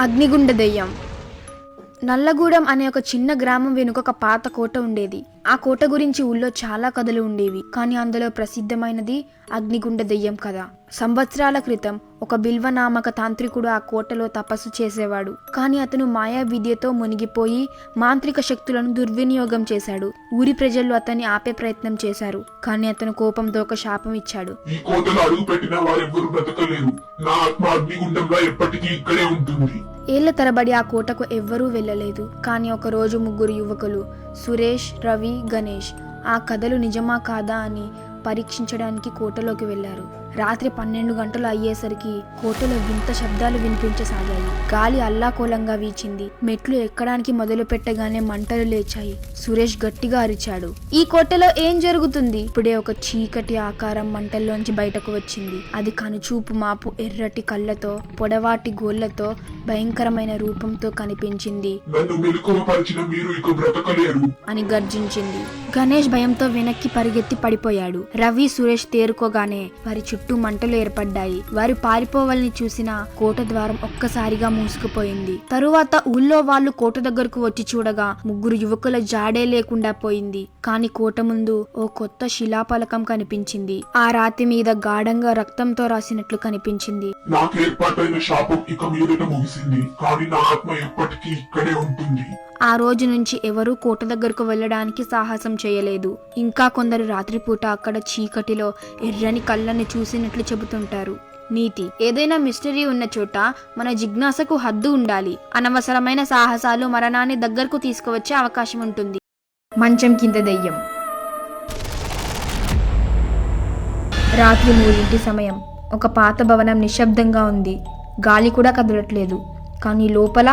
అగ్నిగుండ దెయ్యం. నల్లగూడెం అనే ఒక చిన్న గ్రామం వెనుక ఒక పాత కోట ఉండేది. ఆ కోట గురించి ఊళ్ళో చాలా కథలు ఉండేవి. కానీ అందులో ప్రసిద్ధమైనది అగ్నిగుండ దెయ్యం కథ. సంవత్సరాల క్రితం ఒక బిల్వనామక తాంత్రికుడు ఆ కోటలో తపస్సు చేసేవాడు. కానీ అతను మాయా విద్యతో మునిగిపోయి మాంత్రిక శక్తులను దుర్వినియోగం చేశాడు. ఊరి ప్రజలు అతన్ని ఆపే ప్రయత్నం చేశారు. కానీ అతను కోపంతో ఒక శాపం ఇచ్చాడు. ఈ కోటలో అడుగు పెట్టిన వారెవ్వరూ బ్రతకలేరు. నా ఆత్మ అగ్నిగుండంలో ఎప్పటికీ ఇక్కడే ఉంటుంది. ఏళ్ల తరబడి ఆ కోటకు ఎవ్వరూ వెళ్ళలేదు. కానీ ఒక రోజు ముగ్గురు యువకులు సురేష్, రవి, గణేష్ ఆ కథలు నిజమా కాదా అని పరీక్షించడానికి కోటలోకి వెళ్లారు. రాత్రి 12 గంటలు అయ్యేసరికి కోటలో వింత శబ్దాలు వినిపించసాగాయి. గాలి అల్లాకోలంగా వీచింది. మెట్లు ఎక్కడానికి మొదలు పెట్టగానే మంటలు లేచాయి. సురేష్ గట్టిగా అరిచాడు, ఈ కోటలో ఏం జరుగుతుంది? ఇప్పుడే ఒక చీకటి ఆకారం మంటల్లోంచి బయటకు వచ్చింది. అది కనుచూపు మాపు ఎర్రటి కళ్ళతో, పొడవాటి గోళ్లతో, భయంకరమైన రూపంతో కనిపించింది. అని గర్జించింది. గణేష్ భయంతో వెనక్కి పరిగెత్తి పడిపోయాడు. రవి, సురేష్ తేరుకోగానే వారి చుట్టూ మంటలు ఏర్పడ్డాయి. వారు పారిపోవాలని చూసిన కోట ద్వారం ఒక్కసారిగా మూసుకుపోయింది. తరువాత ఊళ్ళో వాళ్ళు కోట దగ్గరకు వచ్చి చూడగా ముగ్గురు యువకుల జాడే లేకుండా పోయింది. కాని కోట ముందు ఓ కొత్త శిలాఫలకం కనిపించింది. ఆ రాతి మీద గాఢంగా రక్తంతో రాసినట్లు కనిపించింది. నాకు ఏర్పాటైన శాపం ఇక మీదట ముగిసింది. కానీ నా ఆత్మ ఎప్పటికీ ఇక్కడే ఉంటుంది. ఆ రోజు నుంచి ఎవరూ కోట దగ్గరకు వెళ్ళడానికి సాహసం చేయలేదు. ఇంకా కొందరు రాత్రిపూట అక్కడ చీకటిలో ఎర్రని కళ్ళని చూసినట్లు చెబుతుంటారు. నీతి: ఏదైనా మిస్టరీ ఉన్న చోట మన జిజ్ఞాసకు హద్దు ఉండాలి. అనవసరమైన సాహసాలు మరణాన్ని దగ్గరకు తీసుకువచ్చే అవకాశం ఉంటుంది. మంచం కింద దెయ్యం. రాత్రి 3 సమయం. ఒక పాత భవనం నిశ్శబ్దంగా ఉంది. గాలి కూడా కదలట్లేదు. కానీ లోపల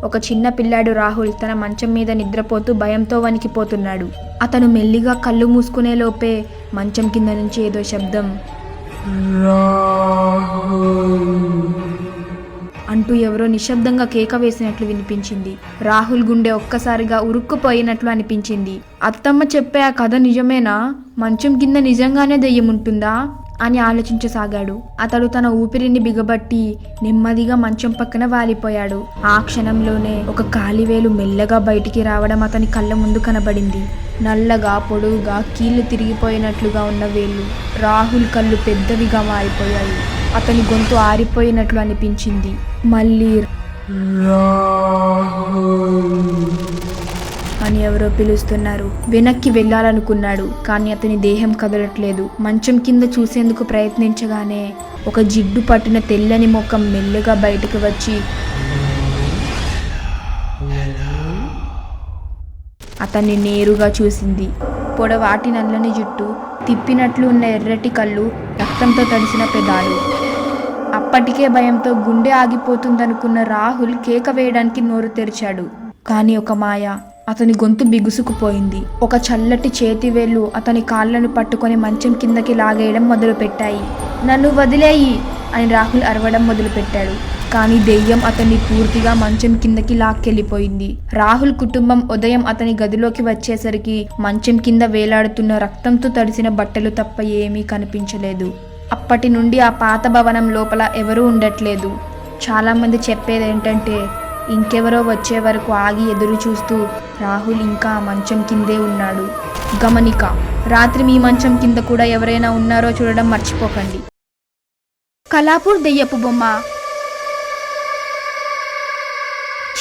ఒక చిన్న పిల్లాడు రాహుల్ తన మంచం మీద నిద్రపోతూ భయంతో వణికిపోతున్నాడు. అతను మెల్లిగా కళ్ళు మూసుకునే లోపే మంచం కింద నుంచి ఏదో శబ్దం అంటూ ఎవరో నిశ్శబ్దంగా కేక వేసినట్లు వినిపించింది. రాహుల్ గుండె ఒక్కసారిగా ఉరుక్కుపోయినట్లు అనిపించింది. అత్తమ్మ చెప్పే ఆ కథ నిజమేనా? మంచం కింద నిజంగానే దెయ్యం ఉంటుందా అని ఆలోచించసాగాడు. అతడు తన ఊపిరిని బిగబట్టి నెమ్మదిగా మంచం పక్కన వాలిపోయాడు. ఆ క్షణంలోనే ఒక కాలివేలు మెల్లగా బయటికి రావడం అతని కళ్ళ ముందు కనబడింది. నల్లగా, పొడవుగా, కీళ్లు తిరిగిపోయినట్లుగా ఉన్న వేళ్ళు. రాహుల్ కళ్ళు పెద్దవిగా మారిపోయాయి. అతని గొంతు ఆరిపోయినట్లు అనిపించింది. మళ్ళీ అని ఎవరో పిలుస్తున్నారు. వెనక్కి వెళ్ళాలనుకున్నాడు. కానీ అతని దేహం కదలట్లేదు. మంచం కింద చూసేందుకు ప్రయత్నించగానే ఒక జిడ్డు పట్టిన తెల్లని ముఖం మెల్లగా బయటకు వచ్చి అతన్ని నేరుగా చూసింది. పొడవాటి నల్లని జుట్టు, తిప్పినట్లు ఉన్న ఎర్రటి కళ్ళు, రక్తంతో తడిసిన పెదాలు. అప్పటికే భయంతో గుండె ఆగిపోతుందనుకున్న రాహుల్ కేక వేయడానికి నోరు తెరిచాడు. కానీ ఒక మాయ అతని గొంతు బిగుసుకుపోయింది. ఒక చల్లటి చేతివేళ్లు అతని కాళ్లను పట్టుకొని మంచం కిందకి లాగేయడం మొదలుపెట్టాయి. నన్ను వదిలేయి అని రాహుల్ అరవడం మొదలుపెట్టాడు. కానీ దెయ్యం అతన్ని పూర్తిగా మంచం కిందకి లాక్కెళ్ళిపోయింది. రాహుల్ కుటుంబం ఉదయం అతని గదిలోకి వచ్చేసరికి మంచం కింద వేలాడుతున్న రక్తంతో తడిసిన బట్టలు తప్ప ఏమీ కనిపించలేదు. అప్పటి నుండి ఆ పాత భవనం లోపల ఎవరూ ఉండట్లేదు. చాలా మంది చెప్పేదేంటంటే ఇంకెవరో వచ్చే వరకు ఆగి ఎదురు చూస్తూ రాహుల్ ఇంకా ఆ మంచం కిందే ఉన్నాడు. గమనిక: రాత్రి మీ మంచం కింద కూడా ఎవరైనా ఉన్నారో చూడడం మర్చిపోకండి. కలాపూర్ దెయ్యపు బొమ్మ.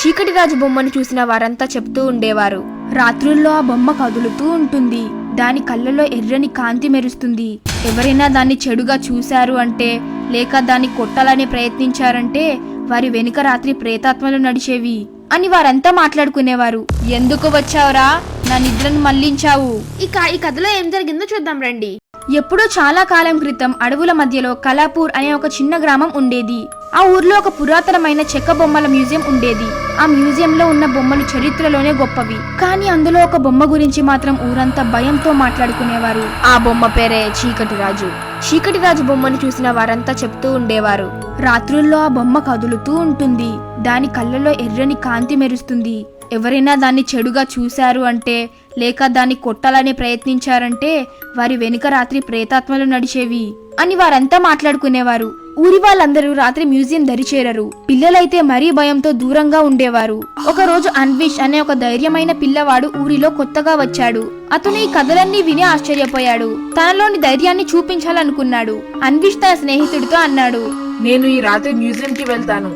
చీకటిరాజు బొమ్మను చూసిన వారంతా చెప్తూ ఉండేవారు, రాత్రుల్లో ఆ బొమ్మ కదులుతూ ఉంటుంది. దాని కళ్ళలో ఎర్రని కాంతి మెరుస్తుంది. ఎవరైనా దాన్ని చెడుగా చూశారు అంటే, లేక దాన్ని కొట్టాలని ప్రయత్నించారంటే వారి వెనుక రాత్రి ప్రేతాత్మలు నడిచేవి అని వారంతా మాట్లాడుకునేవారు. ఎందుకు వచ్చావురా? నా నిద్రను మళ్లించావు. ఇక ఈ కథలో ఏం జరిగిందో చూద్దాం రండి. ఎప్పుడో చాలా కాలం క్రితం అడవుల మధ్యలో కలాపూర్ అనే ఒక చిన్న గ్రామం ఉండేది. ఆ ఊర్లో ఒక పురాతనమైన చెక్క బొమ్మల మ్యూజియం ఉండేది. ఆ మ్యూజియంలో ఉన్న బొమ్మలు చరిత్రలోనే గొప్పవి. కానీ అందులో ఒక బొమ్మ గురించి మాత్రం ఊరంతా భయంతో మాట్లాడుకునేవారు. ఆ బొమ్మ పేరే చీకటిరాజు. చీకటిరాజు బొమ్మను చూసిన వారంతా చెప్తూ ఉండేవారు, రాత్రుల్లో ఆ బొమ్మ కదులుతూ ఉంటుంది. దాని కళ్ళలో ఎర్రని కాంతి మెరుస్తుంది. ఎవరైనా దాన్ని చెడుగా చూశారు అంటే, లేక దాన్ని కొట్టాలని ప్రయత్నించారంటే వారి వెనుక రాత్రి ప్రేతాత్మలు నడిచేవి అని వారంతా మాట్లాడుకునేవారు. ఊరి వాళ్ళందరూ రాత్రి మ్యూజియం దరిచేరరు. పిల్లలైతే మరీ భయంతో దూరంగా ఉండేవారు. ఒక రోజు అన్విష్ అనే ఒక ధైర్యమైన పిల్లవాడు ఊరిలో కొత్తగా వచ్చాడు. అతను ఈ కథలన్నీ విని ఆశ్చర్యపోయాడు. తనలోని ధైర్యాన్ని చూపించాలనుకున్నాడు. అన్విష్ తన స్నేహితుడితో అన్నాడు, నేను ఈ రాత్రి మ్యూజియం కి వెళ్తాను,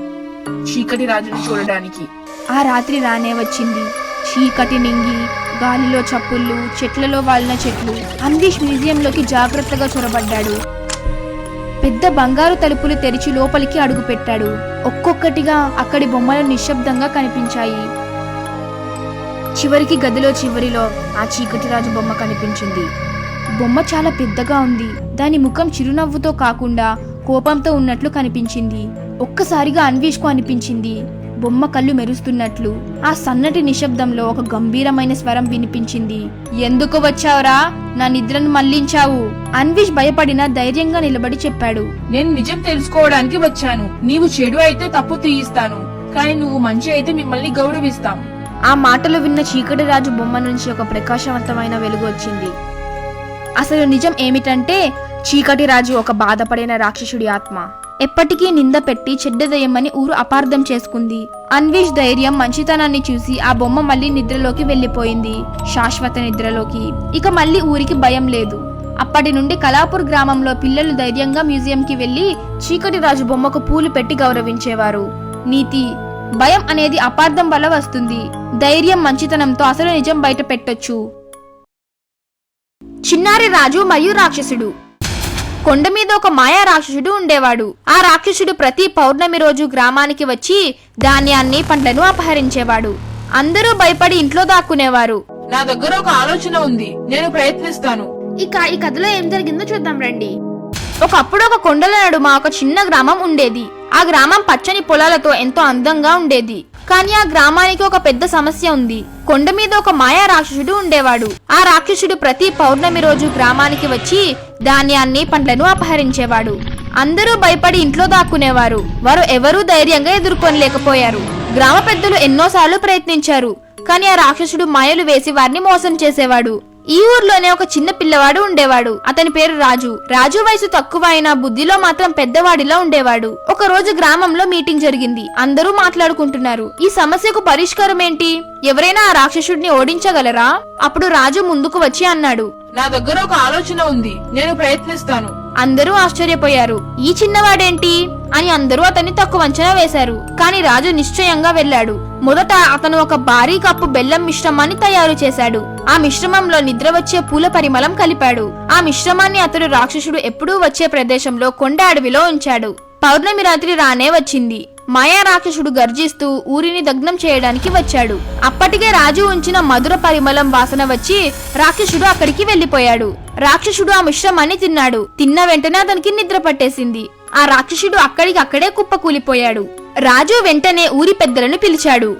చీకటి రాజుని చూడడానికి. ఆ రాత్రి రానే వచ్చింది. చీకటి నింగి, గాలిలో చప్పుళ్ళు, చెట్లలో వాలిన చెట్లు. అన్విష్ మ్యూజియంలోకి జాగ్రత్తగా చొరబడ్డాడు. పెద్ద బంగారు తలుపులు తెరిచి లోపలికి అడుగు పెట్టాడు. ఒక్కొక్కటిగా అక్కడి బొమ్మలు నిశ్శబ్దంగా కనిపించాయి. చివరికి గదిలో చివరిలో ఆ చీకటి రాజు బొమ్మ కనిపించింది. బొమ్మ చాలా పెద్దగా ఉంది. దాని ముఖం చిరునవ్వుతో కాకుండా కోపంతో ఉన్నట్లు కనిపించింది. ఒక్కసారిగా అన్వేష్కు అనిపించింది బొమ్మ కళ్ళు మెరుస్తున్నట్లు. ఆ సన్నటి నిశ్శబ్దంలో ఒక గంభీరమైన స్వరం వినిపించింది. ఎందుకు వచ్చావురా? నా నిద్రను మళ్లించావు. అన్వేష్ భయపడిన ధైర్యంగా నిలబడి చెప్పాడు, నేను నిజం తెలుసుకోవడానికి వచ్చాను. నీవు చెడు అయితే తప్పు తీయిస్తాను, కానీ నువ్వు మంచి అయితే మిమ్మల్ని గౌరవిస్తాం. ఆ మాటలు విన్న చీకటి రాజు బొమ్మ నుంచి ఒక ప్రకాశవంతమైన వెలుగు వచ్చింది. అసలు నిజం ఏమిటంటే చీకటి రాజు ఒక బాధపడిన రాక్షసుడి ఆత్మ. ఎప్పటికీ నింద పెట్టి చెడ్డ దయ్యమని ఊరు అపార్థం చేసుకుంది. అన్వేష్ ధైర్యం, మంచితనాన్ని చూసి ఆ బొమ్మ మళ్ళీ నిద్రలోకి వెళ్లిపోయింది, శాశ్వత నిద్రలోకి. ఇక మళ్ళీ ఊరికి భయం లేదు. అప్పటి నుండి కలాపూర్ గ్రామంలో పిల్లలు ధైర్యంగా మ్యూజియంకి వెళ్లి చీకటి రాజు బొమ్మకు పూలు పెట్టి గౌరవించేవారు. నీతి: భయం అనేది అపార్థం వల్ల వస్తుంది. ధైర్యం, మంచితనంతో అసలు నిజం బయట పెట్టొచ్చు. చిన్నారి రాజు మరియు రాక్షసుడు. కొండ మీద ఒక మాయా రాక్షసుడు ఉండేవాడు. ఆ రాక్షసుడు ప్రతి పౌర్ణమి రోజు గ్రామానికి వచ్చి ధాన్యాన్ని, పండ్లను అపహరించేవాడు. అందరూ భయపడి ఇంట్లో దాక్కునేవారు. నా దగ్గర ఒక ఆలోచన ఉంది, నేను ప్రయత్నిస్తాను. ఇక ఈ కథలో ఏం జరిగిందో చూద్దాం రండి. ఒకప్పుడు ఒక కొండల నడుమ ఒక చిన్న గ్రామం ఉండేది. ఆ గ్రామం పచ్చని పొలాలతో ఎంతో అందంగా ఉండేది. కానీ ఆ గ్రామానికి ఒక పెద్ద సమస్య ఉంది. కొండ మీద ఒక మాయా రాక్షసుడు ఉండేవాడు. ఆ రాక్షసుడు ప్రతి పౌర్ణమి రోజు గ్రామానికి వచ్చి ధాన్యాన్ని, పండ్లను అపహరించేవాడు. అందరూ భయపడి ఇంట్లో దాక్కునేవారు. వారు ఎవరూ ధైర్యంగా ఎదుర్కొనలేకపోయారు. గ్రామ పెద్దలు ఎన్నోసార్లు ప్రయత్నించారు, కానీ ఆ రాక్షసుడు మాయలు వేసి వారిని మోసం చేసేవాడు. ఈ ఊర్లోనే ఒక చిన్న పిల్లవాడు ఉండేవాడు. అతని పేరు రాజు. రాజు వయసు తక్కువ అయినా బుద్ధిలో మాత్రం పెద్దవాడిలా ఉండేవాడు. ఒక రోజు గ్రామంలో మీటింగ్ జరిగింది. అందరూ మాట్లాడుకుంటున్నారు. ఈ సమస్యకు పరిష్కారం ఏంటి? ఎవరైనా ఆ రాక్షసుడిని ఓడించగలరా? అప్పుడు రాజు ముందుకు వచ్చి అన్నాడు, నా దగ్గర ఒక ఆలోచన ఉంది, నేను ప్రయత్నిస్తాను. అందరూ ఆశ్చర్యపోయారు. ఈ చిన్నవాడేంటి అని అందరూ అతన్ని తక్కువ అంచనా వేశారు. కానీ రాజు నిశ్చయంగా వెళ్ళాడు. మొదట అతను ఒక భారీ కప్పు బెల్లం మిశ్రమాన్ని తయారు చేశాడు. ఆ మిశ్రమంలో నిద్ర వచ్చే పూల పరిమళం కలిపాడు. ఆ మిశ్రమాన్ని అతడు రాక్షసుడు ఎప్పుడూ వచ్చే ప్రదేశంలో కొండ అడవిలో ఉంచాడు. పౌర్ణమి రాత్రి రానే వచ్చింది. మాయా రాక్షసుడు గర్జిస్తూ ఊరిని దగ్నం చేయడానికి వచ్చాడు. అప్పటికే రాజు ఉంచిన మధుర పరిమళం వాసన వచ్చి రాక్షసుడు అక్కడికి వెళ్లిపోయాడు. రాక్షసుడు ఆ మిశ్రమాన్ని తిన్నాడు. తిన్న వెంటనే అతనికి నిద్ర పట్టేసింది. ఆ రాక్షసుడు అక్కడికక్కడే కుప్పకూలిపోయాడు. రాజు వెంటనే ఊరి పెద్దలను పిలిచాడు.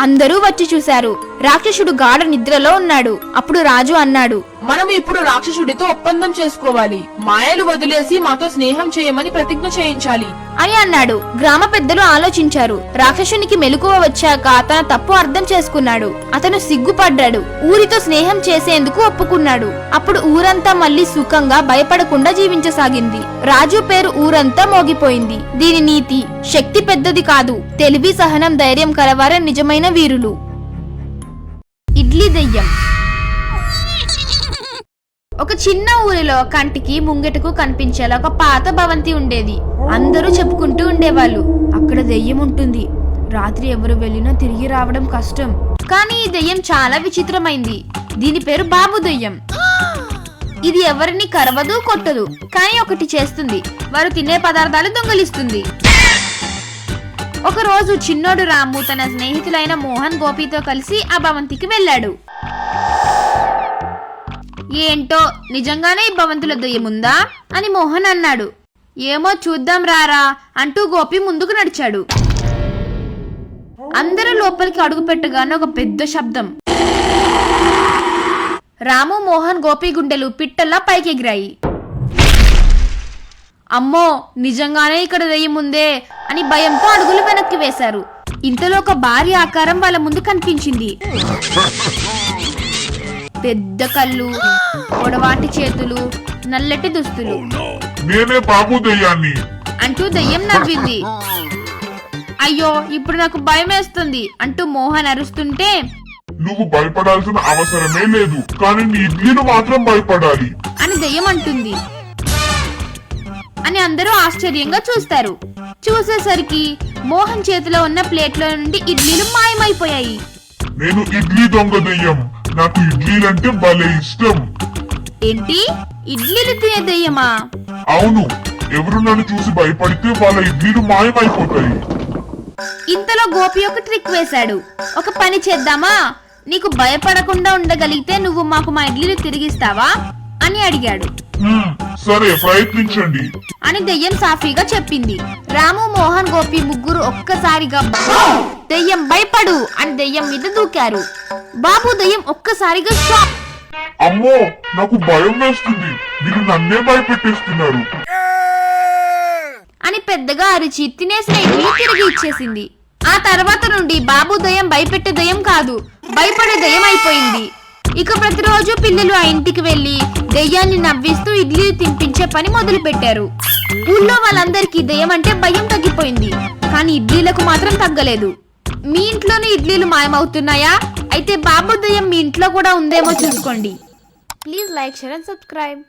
అందరూ వచ్చి చూశారు. రాక్షసుడు గాఢ నిద్రలో ఉన్నాడు. అప్పుడు రాజు అన్నాడు, మనం ఇప్పుడు రాక్షసుడితో ఒప్పందం చేసుకోవాలి. మాయలు వదిలేసి మాతో స్నేహం చేయమని ప్రతిజ్ఞ చేయించాలి అని అన్నాడు. గ్రామ పెద్దలు ఆలోచించారు. రాక్షసునికి మెలకువ వచ్చాక తన తప్పు అర్థం చేసుకున్నాడు. అతను సిగ్గుపడ్డాడు. ఊరితో స్నేహం చేసేందుకు ఒప్పుకున్నాడు. అప్పుడు ఊరంతా మళ్ళీ సుఖంగా, భయపడకుండా జీవించసాగింది. రాజు పేరు ఊరంతా మోగిపోయింది. దీని నీతి: శక్తి పెద్దది కాదు, తెలివి, సహనం, ధైర్యం కలవారే నిజమైన వీరులు. ఇడ్లీ దెయ్యం. ఒక చిన్న ఊరిలో కంటికి ముంగెటకు కనిపించేలా ఒక పాత భవంతి ఉండేది. అందరూ చెప్పుకుంటూ ఉండేవాళ్ళు, అక్కడ దెయ్యం ఉంటుంది. రాత్రి ఎవరు వెళ్ళినా తిరిగి రావడం కష్టం. కానీ ఈ దెయ్యం చాలా విచిత్రమైంది. దీని పేరు బాబు దెయ్యం. ఇది ఎవరిని కరవదు, కొట్టదు. కానీ ఒకటి చేస్తుంది: వారు తినే పదార్థాలు దొంగలిస్తుంది. ఒక రోజు చిన్నోడు రాము తన స్నేహితులైన మోహన్, గోపితో కలిసి ఆ భవంతికి వెళ్ళాడు. ఏంటో, నిజంగానే ఈ భవంతిలో దెయ్యముందా అని మోహన్ అన్నాడు. ఏమో చూద్దాం రారా అంటూ గోపి ముందుకు నడిచాడు. అందరూ లోపలికి అడుగు పెట్టగానే ఒక పెద్ద శబ్దం. రాము, మోహన్, గోపి గుండెలు పిట్టల్లా పైకెగిరాయి. అమ్మో, నిజంగానే ఇక్కడ దెయ్యముందే అని భయంతో అడుగులు వెనక్కి వేశారు. ఇంతలో ఒక భారీ ఆకారం వాళ్ళ ముందు కనిపించింది. పెద్ద కళ్ళు, పొడవాటి చేతులు, నల్లటి దుస్తులు. నేనే బాబు దయ్యాన్ని. అంటూ దెయ్యం నవ్వింది. అయ్యో ఇప్పుడు నాకు భయం వేస్తుంది అంటూ మోహన్ అరుస్తుంటే, నువ్వు భయపడాల్సిన అవసరమే లేదు, కానీ నీ ఇడ్లీలు మాత్రం భయపడాలి అని దెయ్యం అంటుంది. అని అందరూ ఆశ్చర్యంగా చూస్తారు. చూసేసరికి మోహన్ చేతిలో ఉన్న ప్లేట్లో నుండి ఇడ్లీలు మాయమైపోయాయి. నేను ఇడ్లీ దొంగ దెయ్యం, నాకు ఇడ్లీలంటే భలే ఇష్టం. ఏంటి, ఇడ్లీలు తినే దెయ్యమా? అవును, ఎవరు నన్ను చూసి భయపడితే వాళ్ళ ఇడ్లీలు మాయమైపోతాయి. ఇంతలో గోపి ఒక ట్రిక్ వేశాడు. ఒక పని చేద్దామా, నీకు భయపడకుండా ఉండగలిగితే నువ్వు మాకు మా ఇడ్లీలు తిరిగిస్తావా అని అడిగాడు. సరే, ప్రయత్నించండి అని దెయ్యం సాఫీగా చెప్పింది. రాము, మోహన్, గోపి ముగ్గురు ఒక్కసారిగా దెయ్యం భయపడు అని దెయ్యం మీద దూకారు. బాబు దెయ్యం ఒక్కసారిగా షాక్. అమ్మో, నాకు భయం వేస్తుంది, మీరు నన్నే భయపెట్టేస్తున్నారు అని పెద్దగా అరిచి తినేసిన ఇడ్లీ తిరిగి ఇచ్చేసింది. ఆ తర్వాత నుండి బాబు దెయ్యం భయపెట్టే దెయ్యం కాదు, భయపడే దెయ్యం అయిపోయింది. ఇక ప్రతిరోజు పిల్లలు ఆ ఇంటికి వెళ్లి దెయ్యాన్ని నవ్విస్తూ ఇడ్లీ తినిపించే పని మొదలు పెట్టారు. ఊళ్ళో వాళ్ళందరికీ దెయ్యం అంటే భయం తగ్గిపోయింది, కానీ ఇడ్లీలకు మాత్రం తగ్గలేదు. మీ ఇంట్లోనే ఇడ్లీలు మాయమవుతున్నాయా? అయితే బాబు దెయ్యం మీ ఇంట్లో కూడా ఉందేమో చూసుకోండి. Please like, share and subscribe.